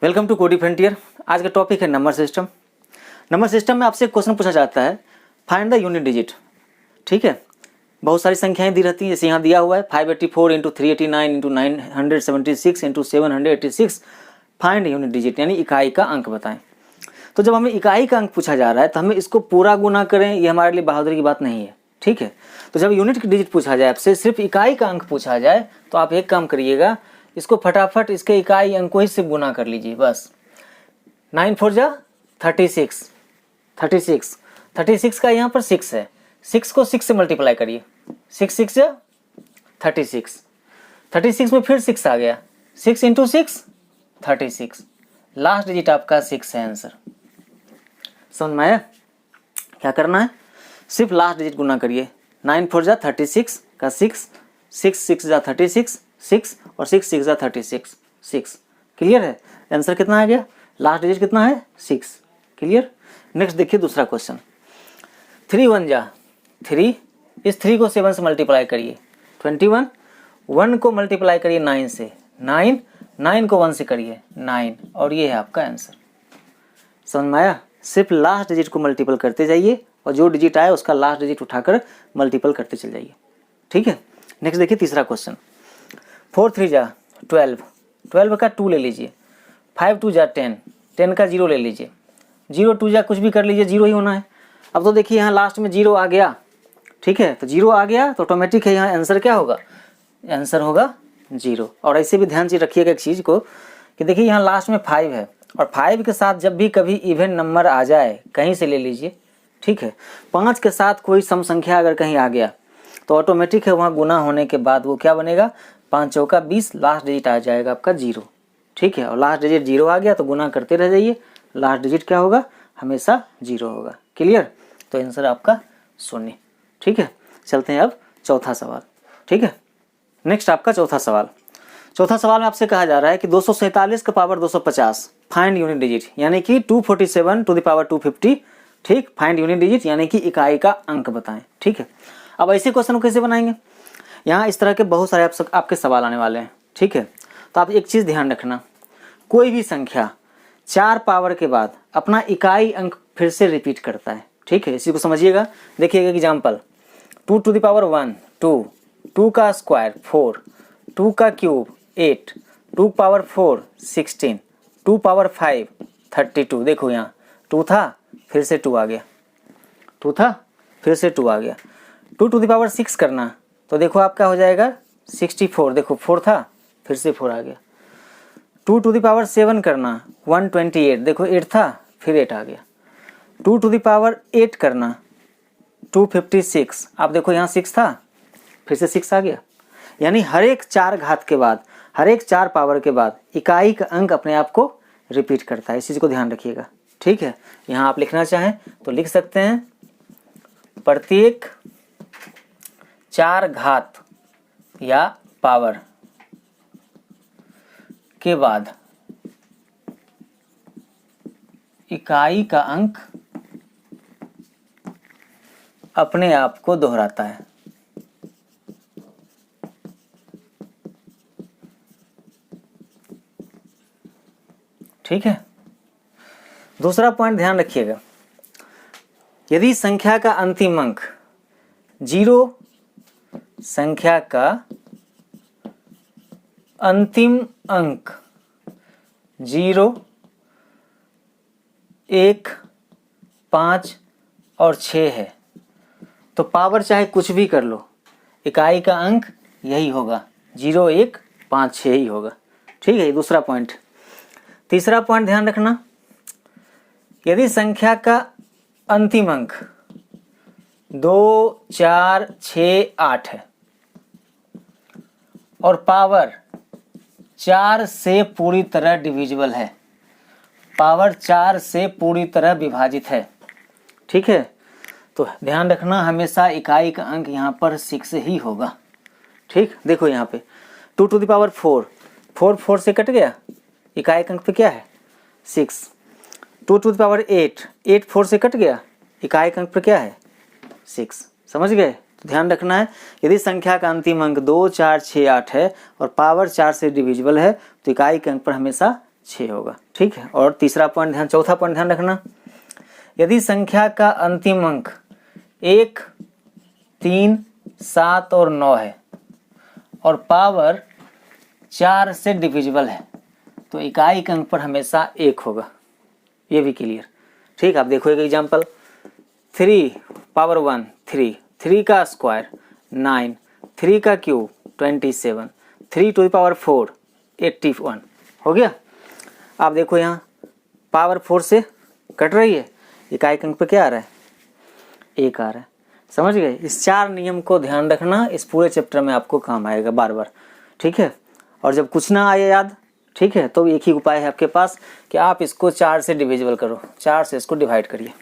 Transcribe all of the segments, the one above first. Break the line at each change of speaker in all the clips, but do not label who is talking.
Welcome to कोडी frontier. आज का टॉपिक है नंबर सिस्टम। नंबर सिस्टम में आपसे क्वेश्चन पूछा जाता है, फाइंड द यूनिट डिजिट। ठीक है, बहुत सारी संख्याएं दी रहती हैं, जैसे यहाँ दिया हुआ है 584 into 389 into 976 into 786, find unit digit यानी इकाई का अंक बताएं। तो जब हमें इकाई का अंक पूछा जा रहा है तो हमें इसको पूरा गुना करें, ये हमारे लिए बहादुरी की बात नहीं है। ठीक है, तो जब यूनिट डिजिट पूछा जाए आपसे, सिर्फ इकाई का अंक पूछा जाए, तो आप एक काम करिएगा, इसको फटाफट इसके इकाई अंक को ही सिर्फ गुना कर लीजिए बस। 9 4 जा 36, 36 का यहाँ पर 6 है, 6 को 6 से मल्टीप्लाई करिए, 6 6 जा 36, 36 में फिर 6 आ गया, 6 इंटू 6 36, लास्ट डिजिट आपका 6 है आंसर। समझ में आया? क्या करना है, सिर्फ लास्ट डिजिट गुना करिए। 9 4 जा 36 का 6, 6 6 जा 36, 6 और 6 6 जा 36, 6। क्लियर है? आंसर कितना आ गया, लास्ट डिजिट कितना है 6। क्लियर? नेक्स्ट देखिए दूसरा क्वेश्चन। 3 1 जा 3, इस 3 को 7 से मल्टीप्लाई करिए 21, 1 को मल्टीप्लाई करिए 9 से 9, 9 को 1 से करिए 9, और ये है आपका आंसर। समझ में आया? सिर्फ लास्ट डिजिट को मल्टीपल करते जाइए और जो डिजिट आए उसका लास्ट डिजिट उठाकर मल्टीपल करते चल जाइए। ठीक है, नेक्स्ट देखिए तीसरा क्वेश्चन। 4 3 जा 12, 12 का 2 ले लीजिए, 5 2 जा 10, 10 का 0 ले लीजिए, 0 2 जा कुछ भी कर लीजिए, 0 ही होना है। अब तो देखिए यहाँ लास्ट में 0 आ गया। ठीक है, तो 0 आ गया तो ऑटोमेटिक है, यहाँ आंसर क्या होगा, आंसर होगा 0। और ऐसे भी ध्यान से रखिएगा एक चीज़ को कि देखिए यहाँ लास्ट में 5 है, और 5 के साथ जब भी कभी इवन नंबर आ जाए कहीं से ले लीजिए। ठीक है, 5 के साथ कोई सम संख्या अगर कहीं आ गया तो ऑटोमेटिक है वहाँ गुना होने के बाद वो क्या बनेगा, 5 चौका 20, लास्ट डिजिट आ जाएगा आपका 0। ठीक है, और लास्ट डिजिट 0 आ गया तो गुना करते रह जाइए, लास्ट डिजिट क्या होगा, हमेशा 0 होगा। क्लियर? तो आंसर आपका 0। ठीक है, चलते हैं अब चौथा सवाल। ठीक है, नेक्स्ट आपका चौथा सवाल। चौथा सवाल में आपसे कहा जा रहा है कि 247 का पावर 250, फाइंड यूनिट डिजिट यानी कि 247 टू द पावर 250। ठीक, फाइंड यूनिट डिजिट यानी कि इकाई का अंक बताएं। ठीक है, अब ऐसे क्वेश्चन को कैसे बनाएंगे, यहाँ इस तरह के बहुत सारे आपके सवाल आने वाले हैं। ठीक है, तो आप एक चीज़ ध्यान रखना, कोई भी संख्या 4 पावर के बाद अपना इकाई अंक फिर से रिपीट करता है। ठीक है, इसी को समझिएगा। देखिएगा एग्जाम्पल, 2 टू द पावर 1 2, 2 का स्क्वायर 4, 2 का क्यूब 8, 2 पावर 4 16, 2 पावर 5 32। देखो यहाँ 2 था फिर से 2 आ गया, 2 था फिर से 2 आ गया। 2 टू द पावर 6 करना तो देखो आपका हो जाएगा 64, देखो 4 था फिर से 4 आ गया। 2 टू द पावर 7 करना 128, देखो 8 था फिर 8 आ गया। 2 टू द पावर 8 करना 256, आप देखो यहाँ 6 था फिर से 6 आ गया। यानी हर एक 4 घात के बाद, हर एक 4 पावर के बाद इकाई का अंक अपने आप को रिपीट करता है। इस चीज़ को ध्यान रखिएगा। ठीक है, यहाँ आप लिखना चाहें तो लिख सकते हैं, प्रत्येक 4 घात या पावर के बाद इकाई का अंक अपने आप को दोहराता है। ठीक है, दूसरा पॉइंट ध्यान रखिएगा, यदि संख्या का अंतिम अंक 0, संख्या का अंतिम अंक 0, 1, 5 और 6 है तो पावर चाहे कुछ भी कर लो, इकाई का अंक यही होगा, 0 1 5 6 ही होगा। ठीक है, ये दूसरा पॉइंट। तीसरा पॉइंट ध्यान रखना, यदि संख्या का अंतिम अंक 2 4 6 8 है और पावर 4 से पूरी तरह डिविजिबल है, पावर 4 से पूरी तरह विभाजित है। ठीक है, तो ध्यान रखना हमेशा इकाई का अंक यहाँ पर 6 ही होगा। ठीक, देखो यहाँ पे 2 टू द पावर 4, 4 4 से कट गया, इकाई का अंक पे क्या है 6। 2 टू द पावर 8, 8 4 से कट गया, इकाई का अंक पे क्या है 6। समझ गए? तो ध्यान रखना है, यदि संख्या का अंतिम अंक 2 4 6 8 है और पावर 4 से डिविजिबल है तो इकाई के अंक पर हमेशा 6 होगा। ठीक है, और चौथा पॉइंट ध्यान रखना, यदि संख्या का अंतिम अंक 1, 3, 7 और 9 है और पावर 4 से डिविजिबल है तो इकाई अंक पर हमेशा 1 होगा। ये भी क्लियर। ठीक, आप देखो एक एग्जाम्पल, 3 पावर 1 3, 3 का स्क्वायर 9, 3 का क्यूब 27, 3 टू द पावर 4 81 हो गया। आप देखो यहाँ पावर 4 से कट रही है, इकाई अंक पे क्या आ रहा है? 1 आ रहा है। समझ गए? इस 4 नियम को ध्यान रखना, इस पूरे चैप्टर में आपको काम आएगा बार बार। ठीक है, और जब कुछ ना आए याद, ठीक है, तो एक ही उपाय है आपके पास कि आप इसको 4 से डिविजिबल करो, 4 से इसको डिवाइड करिए।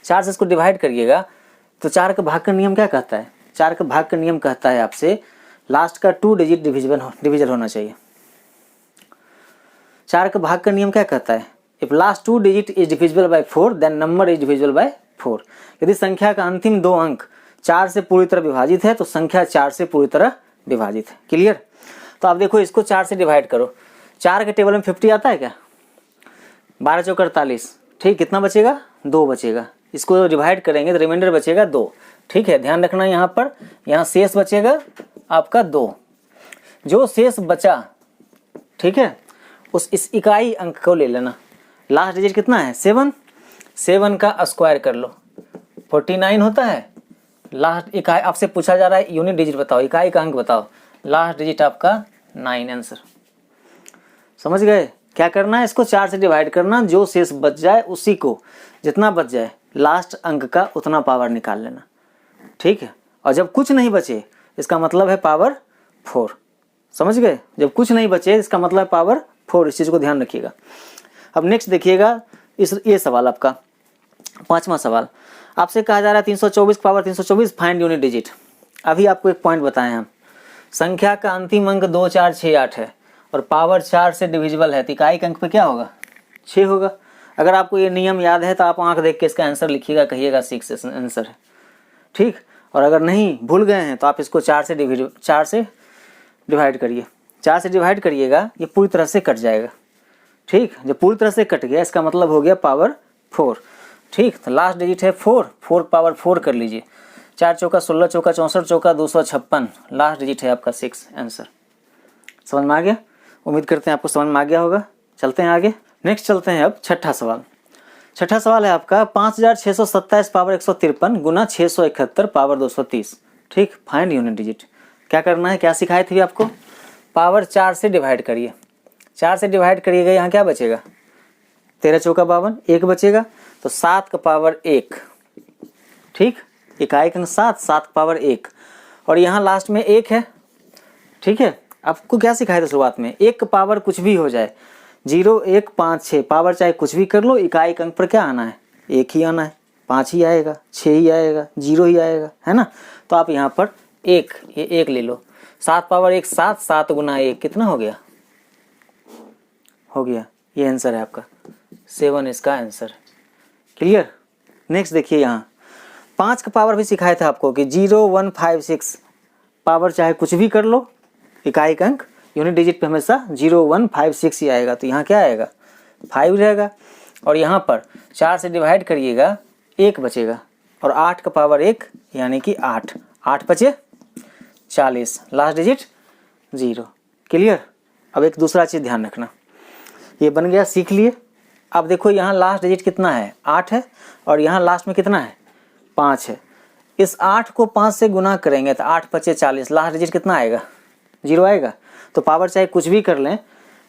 4 से इसको डिवाइड करिएगा तो 4 का भाग का नियम क्या कहता है? 4 का भाग का नियम कहता है आपसे लास्ट का 2 डिजिट डिविजिबल होना चाहिए। 4 का भाग का नियम क्या कहता है? If last 2 digit is divisible by 4 then number is divisible by 4। यदि संख्या का अंतिम 2 अंक 4 से पूरी तरह विभाजित है तो संख्या 4 से पूरी तरह विभाजित है। क्लियर? तो आप देखो इसको 4 से डिवाइड करो। 4 के टेबल में 50 आता है क्या? 12 चौक 48। ठीक, कितना बचेगा? 2 बचेगा। इसको डिवाइड करेंगे तो रिमाइंडर बचेगा 2। ठीक है, ध्यान रखना यहाँ पर, यहाँ शेष बचेगा आपका 2। जो शेष बचा, ठीक है, इस इकाई अंक को ले लेना। लास्ट डिजिट कितना है? 7। 7 का स्क्वायर कर लो, 49 होता है। लास्ट इकाई आपसे पूछा जा रहा है यूनिट डिजिट बताओ, इकाई का अंक बताओ। लास्ट डिजिट आपका 9 आंसर। समझ गए? क्या करना है? इसको 4 से डिवाइड करना, जो शेष बच जाए उसी को, जितना बच जाए लास्ट अंक का उतना पावर निकाल लेना। ठीक है, और जब कुछ नहीं बचे इसका मतलब है पावर 4। समझ गए? जब कुछ नहीं बचे इसका मतलब है पावर 4। इस चीज को ध्यान रखिएगा। अब नेक्स्ट देखिएगा, ये सवाल आपका 5वां सवाल। आपसे कहा जा रहा है 324 पावर 324 फाइंड यूनिट डिजिट। अभी आपको एक पॉइंट बताएं हम, संख्या का अंतिम अंक 2, 4, 6, 8 है और पावर 4 से डिविजिबल है तो इकाई अंक पे क्या होगा? 6 होगा। अगर आपको ये नियम याद है तो आप आंख देख के इसका आंसर लिखिएगा, कहिएगा 6 आंसर है। ठीक, और अगर नहीं भूल गए हैं तो आप इसको 4 से डिवाइड करिए। 4 से डिवाइड करिएगा, ये पूरी तरह से कट जाएगा। ठीक, जब पूरी तरह से कट गया इसका मतलब हो गया पावर 4। ठीक, तो लास्ट डिजिट है 4, 4 पावर 4 कर लीजिए। 4 चौका 16, चौका 64, चौका 256, लास्ट डिजिट है आपका 6 आंसर। समझ में आ गया? उम्मीद करते हैं आपको समझ में आ गया होगा। चलते हैं आगे। नेक्स्ट चलते हैं अब छठा सवाल। छठा सवाल है आपका 5627 पावर 153 गुना 671 पावर 230। ठीक, फाइंड यूनिट डिजिट। क्या करना है? क्या सिखाए थे आपको? पावर 4 से डिवाइड करिए। 4 से डिवाइड करिएगा, यहाँ क्या बचेगा? 13 चौका 52, 1 बचेगा तो 7 का पावर 1। ठीक, इकाई अंक 7, 7 का पावर 1 और यहाँ लास्ट में 1 है। ठीक है, आपको क्या सिखाया था शुरुआत में? 1 का पावर कुछ भी हो जाए, 0, 1, 5, 6 पावर चाहे कुछ भी कर लो, इकाई अंक पर क्या आना है? 1 ही आना है। 5 ही आएगा, 6 ही आएगा, 0 ही आएगा, है ना? तो आप यहाँ पर 1, ये 1 ले लो। 7 पावर 1 7, 7 गुना 1 कितना हो गया? हो गया, ये आंसर है आपका 7 इसका आंसर। क्लियर? नेक्स्ट देखिए, यहाँ 5 का पावर भी सिखाया था आपको कि 0, 1, 5, 6 पावर चाहे कुछ भी कर लो, इकाई अंक यूनिट डिजिट पे हमेशा 0, 1, 5, 6 ही आएगा। तो यहाँ क्या आएगा? 5 रहेगा। और यहाँ पर 4 से डिवाइड करिएगा, 1 बचेगा और 8 का पावर 1 यानी कि 8, 8 बचे 40, लास्ट डिजिट 0। क्लियर? अब एक दूसरा चीज़ ध्यान रखना, ये बन गया, सीख लिए। अब देखो यहाँ लास्ट डिजिट कितना है? 8 है और यहाँ लास्ट में कितना है? 5 है। इस 8 को 5 से गुना करेंगे तो 8 बचे 40, लास्ट डिजिट कितना आएगा? 0 आएगा। तो पावर चाहे कुछ भी कर लें,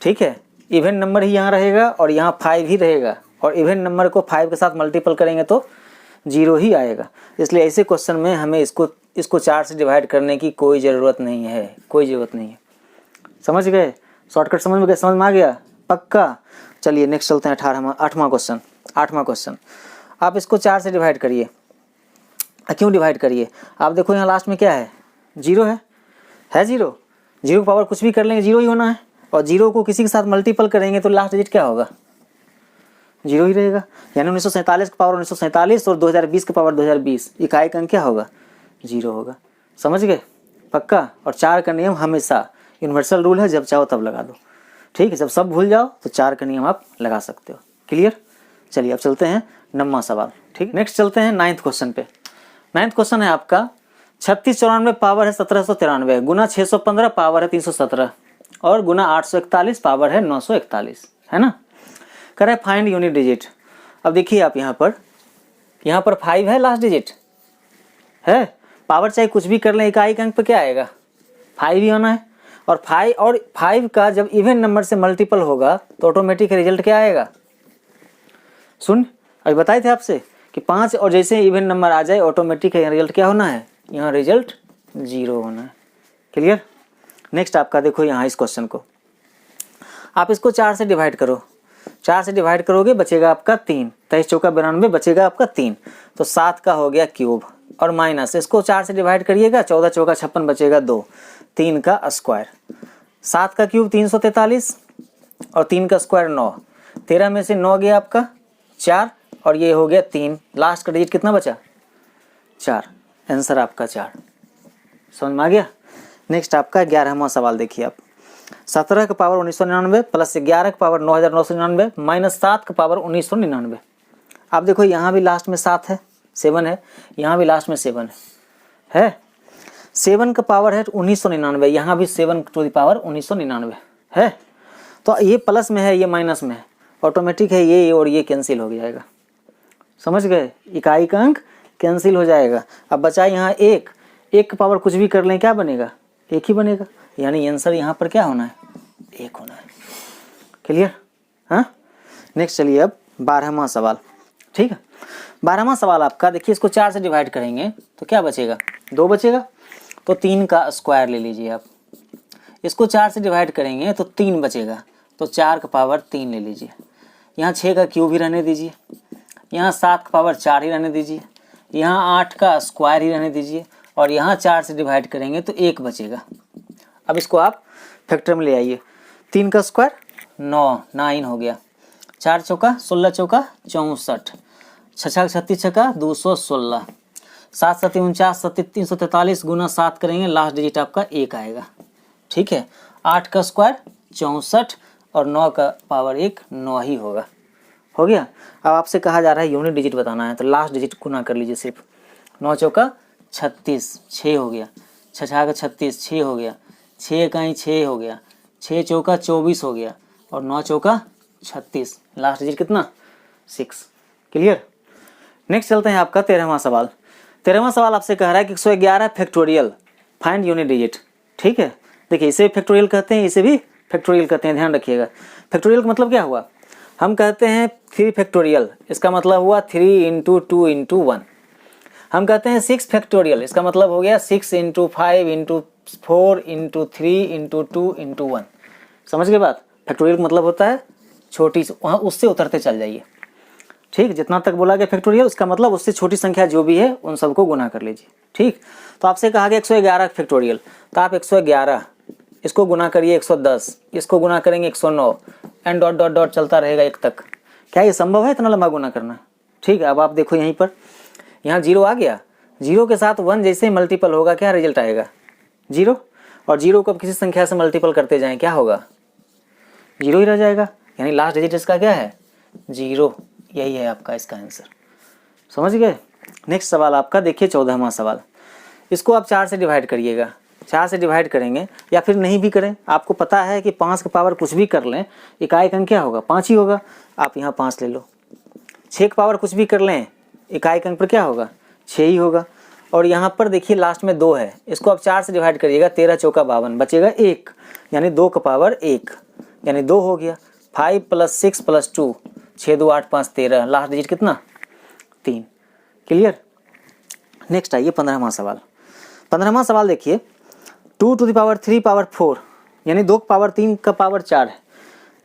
ठीक है, इवन नंबर ही यहाँ रहेगा और यहाँ 5 ही रहेगा और इवन नंबर को 5 के साथ मल्टीपल करेंगे तो 0 ही आएगा। इसलिए ऐसे क्वेश्चन में हमें इसको 4 से डिवाइड करने की कोई ज़रूरत नहीं है, कोई ज़रूरत नहीं है। समझ गए? शॉर्टकट समझ में गए? समझ में आ गया? पक्का? चलिए नेक्स्ट चलते हैं 8वां क्वेश्चन। 8वां क्वेश्चन, आप इसको 4 से डिवाइड करिए। क्यों डिवाइड करिए? आप देखो यहाँ लास्ट में क्या है? 0 है 0। 0 की पावर कुछ भी कर लेंगे 0 ही होना है और 0 को किसी के साथ मल्टीपल करेंगे तो लास्ट डिजिट क्या होगा? 0 ही रहेगा। यानी 1947 का पावर 1947 और 2020 का पावर 2020, इकाई का अंक क्या होगा? 0 होगा। समझ गए? पक्का? और 4 का नियम हमेशा यूनिवर्सल रूल है, जब चाहो तब लगा दो। ठीक है, जब सब भूल जाओ तो 4 का नियम आप लगा सकते हो। क्लियर? चलिए अब चलते हैं 9वां सवाल। ठीक, नेक्स्ट चलते हैं 9th क्वेश्चन पे। 9th क्वेश्चन है आपका 3694 पावर है 1793 गुना 615 पावर है 317 और गुना 841 पावर है 941, है ना। कह रहा है फाइंड यूनिट डिजिट। अब देखिए आप यहाँ पर 5 है लास्ट डिजिट है, पावर चाहे कुछ भी कर लें, इकाई के अंक पे क्या आएगा 5 ही होना है। और 5 का जब इवन नंबर से मल्टीपल होगा तो ऑटोमेटिक रिजल्ट क्या आएगा। सुन, अभी बताए थे आपसे कि 5 और जैसे इवन नंबर आ जाए ऑटोमेटिक रिजल्ट क्या होना है, यहाँ रिजल्ट 0 होना है। क्लियर? नेक्स्ट आपका देखो यहाँ इस क्वेश्चन को आप इसको 4 से डिवाइड करो, 4 से डिवाइड करोगे बचेगा आपका 3, 23 चौका 92 बचेगा आपका 3, तो 7 का हो गया क्यूब और माइनस इसको 4 से डिवाइड करिएगा 14 चौका 56 बचेगा 2, 3 का स्क्वायर, 7 का क्यूब 343 और 3 का स्क्वायर 9, 13 में से 9 गया आपका 4 और ये हो गया 3, लास्ट का डिजिट कितना बचा 4, आंसर आपका 4। समझ में आ गया। नेक्स्ट आपका 11वां सवाल देखिए आप 17 का पावर 1999 प्लस 11 का पावर 9999 माइनस 7 का पावर 1999। आप देखो यहाँ भी लास्ट में 7 है, 7 है, यहाँ भी लास्ट में 7 है 7 का पावर है 1999, यहाँ भी 7 टू द पावर 1999 है। तो ये प्लस में है ये माइनस में है, ऑटोमेटिक है ये और ये कैंसिल हो जाएगा। समझ गए, इकाई का अंक कैंसिल हो जाएगा। अब बचा यहाँ 1 का पावर कुछ भी कर लें क्या बनेगा 1 ही बनेगा, यानी आंसर यहाँ पर क्या होना है 1 होना है। क्लियर? हाँ, नेक्स्ट चलिए अब 12वां सवाल। ठीक है, 12वां सवाल आपका देखिए इसको 4 से डिवाइड करेंगे तो क्या बचेगा 2 बचेगा, तो 3 का स्क्वायर ले लीजिए आप। इसको 4 से डिवाइड करेंगे तो 3 बचेगा, तो 4 का पावर 3 ले लीजिए। यहाँ 6 का क्यूब ही रहने दीजिए, यहाँ 7 का पावर 4 ही रहने दीजिए, यहाँ 8 का स्क्वायर ही रहने दीजिए और यहाँ 4 से डिवाइड करेंगे तो 1 बचेगा। अब इसको आप फैक्टर में ले आइए, 3 का स्क्वायर 9 हो गया, 4 चौका 16 चौका 64, 6 36 छक्का 216, 7 7 49 7 343 गुना 7 करेंगे लास्ट डिजिट आपका 1 आएगा। ठीक है, 8 का स्क्वायर 64 और 9 का पावर 1 9 ही होगा। हो गया। अब आपसे कहा जा रहा है यूनिट डिजिट बताना है, तो लास्ट डिजिट गुना कर लीजिए सिर्फ। 9 चौका 36 6 हो गया, 6 का 36 6 हो गया, 6 का ही 6 हो गया, 6 चौका 24 हो गया और 9 चौका 36, लास्ट डिजिट कितना 6। क्लियर? नेक्स्ट चलते हैं आपका 13वां सवाल। 13वां सवाल आपसे कह रहा है कि 111 फैक्टोरियल फाइंड यूनिट डिजिट। ठीक है, देखिए इसे फैक्टोरियल कहते हैं, इसे भी फैक्टोरियल कहते हैं, ध्यान रखिएगा। फैक्टोरियल का मतलब क्या हुआ, हम कहते हैं 3 फैक्टोरियल, इसका मतलब हुआ 3 × 2 × 1। हम कहते हैं 6 फैक्टोरियल, इसका मतलब हो गया 6 × 5 × 4 × 3 × 2 × 1। समझ गए बात? फैक्टोरियल का मतलब होता है छोटी, वहाँ उससे उतरते चल जाइए। ठीक, जितना तक बोला गया फैक्टोरियल उसका मतलब उससे छोटी संख्या जो भी है उन सबको गुना कर लीजिए। ठीक, तो आपसे कहा गया 111 फैक्टोरियल, तो आप 111 इसको गुना करिए 110, इसको गुना करेंगे 109 एंड डॉट डॉट डॉट चलता रहेगा 1 तक। क्या ये संभव है इतना लंबा गुना करना? ठीक है, अब आप देखो यहीं पर यहाँ 0 आ गया, 0 के साथ 1 जैसे ही मल्टीपल होगा क्या रिजल्ट आएगा 0, और 0 को अब किसी संख्या से मल्टीपल करते जाएं क्या होगा 0 ही रह जाएगा, यानी लास्ट डिजिट इसका क्या है 0। यही है आपका इसका आंसर। समझ गए? नेक्स्ट सवाल आपका देखिए 14वां सवाल। इसको आप 4 से डिवाइड करिएगा, 4 से डिवाइड करेंगे या फिर नहीं भी करें, आपको पता है कि 5 का पावर कुछ भी कर लें इकाई का अंक क्या होगा 5 ही होगा, आप यहाँ 5 ले लो। 6 का पावर कुछ भी कर लें इकाई का अंक पर क्या होगा 6 ही होगा, और यहाँ पर देखिए लास्ट में 2 है, इसको आप 4 से डिवाइड करिएगा 13 चौका 52 बचेगा 1, यानी 2 का पावर 1 यानी 2 हो गया। 5 + 6 + 2 6 2 8 5 13, लास्ट डिजिट कितना 3। क्लियर? नेक्स्ट आइए 15वां सवाल। 15वां सवाल देखिए 2 to the power 3 पावर 4 यानी 2 का पावर 3 का पावर 4 है,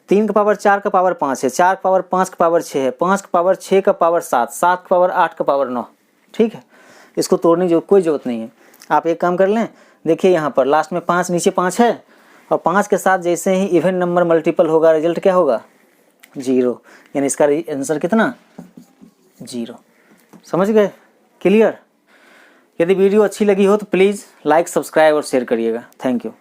3 का पावर 4 का पावर 5 है, 4 का पावर 5 का पावर 6 है, 5 का पावर 6 का पावर 7, 7 का पावर 8 का पावर 9। ठीक है, इसको तोड़ने की कोई जरूरत नहीं है। आप एक काम कर लें, देखिए यहाँ पर लास्ट में 5 नीचे 5 है और 5 के साथ जैसे ही इवन नंबर मल्टीपल होगा रिजल्ट क्या होगा 0, यानी इसका आंसर कितना 0। समझ गए? क्लियर? यदि वीडियो अच्छी लगी हो तो प्लीज़ लाइक सब्सक्राइब और शेयर करिएगा। Thank you.